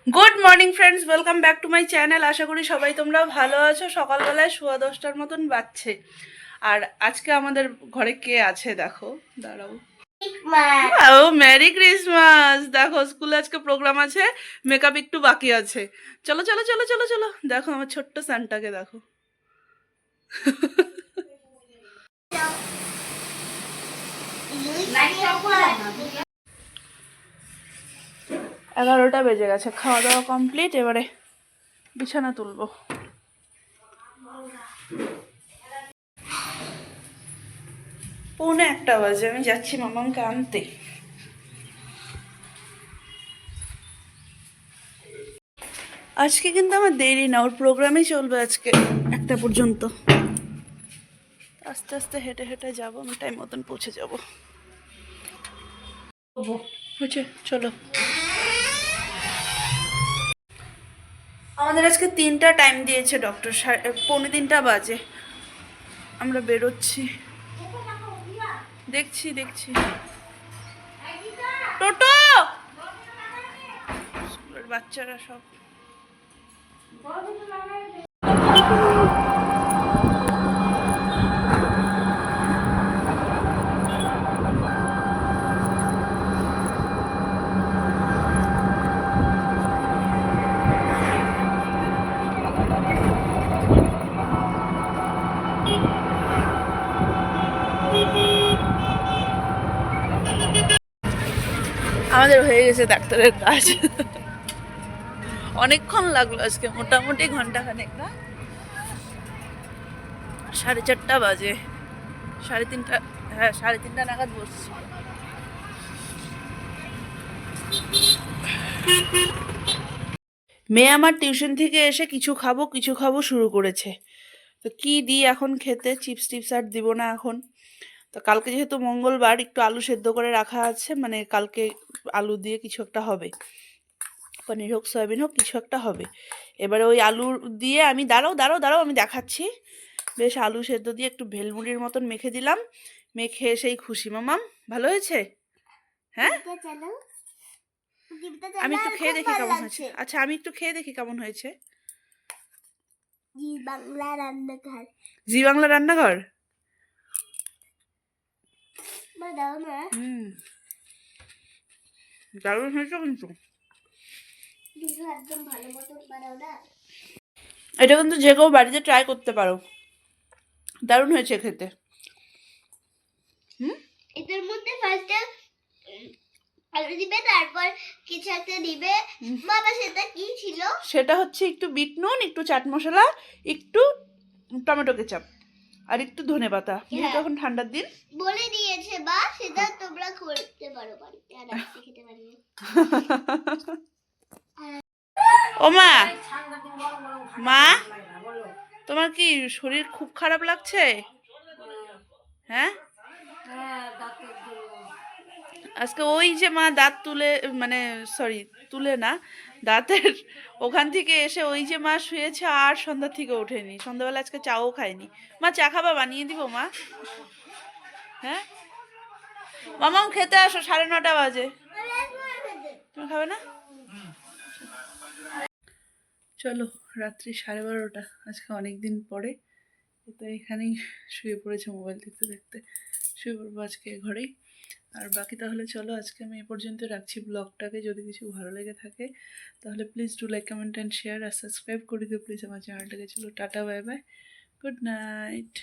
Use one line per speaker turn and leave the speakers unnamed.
Good morning friends, welcome back to my channel. আশা করি সবাই তোমরা ভালো আছো। সকালবেলায় 10:15টার মতন বাজছে। আর আজকে আমাদের ঘরে কে আছে দেখো, দাঁড়াও। ও মেরি ক্রিসমাস। দেখো স্কুলে আজকে প্রোগ্রাম আছে, মেকআপ একটু বাকি আছে। চলো চলো চলো চলো চলো, দেখো আমার ছোট্ট সান্টাকে দেখো। 11টা বেজে গেছে, খাওয়া দাওয়া কমপ্লিট। এবারে বিছানা তুলবো। পৌনে 1টা বাজে, আমি যাচ্ছি মামাকে আনতে। আজকে কিন্তু আমার দেরি না, ওর প্রোগ্রামই চলবে আজকে 1টা পর্যন্ত। আস্তে আস্তে হেঁটে হেঁটে যাবো, আমি টাইম মতন পৌঁছে যাবো। হয়েছে, চলো। আমাদের আজকে 3টা টাইম দিয়েছে ডক্টর, 2:45 বাজে। আমরা বেরোচ্ছি, দেখছি দেখছি। টোটো, স্কুলের বাচ্চারা সব। আমাদের হয়ে গেছে ডাক্তারের কাজ। অনেকক্ষণ লাগলো আজকে, মোটামুটি ঘন্টাখানেক না। 4:30 বাজে, 3:30। হ্যাঁ, 3:30 নাগাদ বসছি। মেয়ে আমার টিউশন থেকে এসে কিছু খাবো কিছু খাবো শুরু করেছে। তো কি দিই এখন খেতে? চিপস টিপস আর দিব না এখন। তো কালকে যেহেতু মঙ্গলবার, একটু আলু সেদ্ধ করে রাখা আছে, মানে কালকে আলু দিয়ে কিছু একটা হবে, পনির হোক সয়াবিন হোক কিছু একটা হবে। এবারে ওই আলু দিয়ে আমি, দাঁড়াও দাঁড়াও দাঁড়াও, আমি দেখাচ্ছি। বেশ আলু সেদ্ধ দিয়ে একটু ভেলমুড়ির মতন মেখে দিলাম, মেখে সেই খুশি। মামাম ভালো হয়েছে? হ্যাঁ, আমি একটু খেয়ে দেখি কেমন হয়েছে। আচ্ছা, আমি একটু খেয়ে দেখি কেমন হয়েছে।
জি বাংলা রান্নাঘর।
জি বাংলা রান্নাঘর।
দাও না।
দারুণ হয়েছে কিন্তু।
একদম ভালো মতো বানাও না।
এটা কিন্তু যে কেউ বাড়িতে ট্রাই করতে পারো, দারুণ হয়েছে খেতে।
এটার মধ্যে ফার্স্টে আলু দিবে, তারপর কিছু একটা দিবে। বাবা সেটা কি ছিল?
সেটা হচ্ছে একটু বিট নুন, একটু চাট মশলা, একটু টমেটো কেচাপ, আর একটু ধনেপাতা। যেহেতু এখন ঠান্ডার দিন
বলে দিয়েছে, বা সেটা তোমরা করতে পারো বাড়িতে, আর আজকে খেতে পারবে।
ও মা, মা তোমার কি শরীর খুব খারাপ লাগছে? হ্যাঁ, আজকে ওই যে মা দাঁত তুলে, মানে সরি, তুলে না, দাঁতের ওখান থেকে এসে ওই যে মা শুয়েছে, আর সন্ধ্যা থেকে ওঠেনি। সন্ধ্যাবেলা আজকে চাও খায়নি। মা চা খাবা? বানিয়ে দিব মা। হ্যাঁ মামাও খেতে আসো, 9:30 বাজে। তুমি খাবে না? চলো, রাত্রি 12:30, আজকে অনেক দিন পরে। তো এখানেই শুয়ে পড়েছে মোবাইল দেখতে দেখতে। শুয়ে পড়বো আজকে ঘরেই। আর বাকি তাহলে চলো, আজকে আমি এ পর্যন্ত রাখছি ব্লগটাকে। যদি কিছু ভালো লেগে থাকে তাহলে please do like, comment and share, আর সাবস্ক্রাইব করে দিও প্লিজ আমার চ্যানেলটাকে। চলো, টাটা, বাই বাই, গুড নাইট।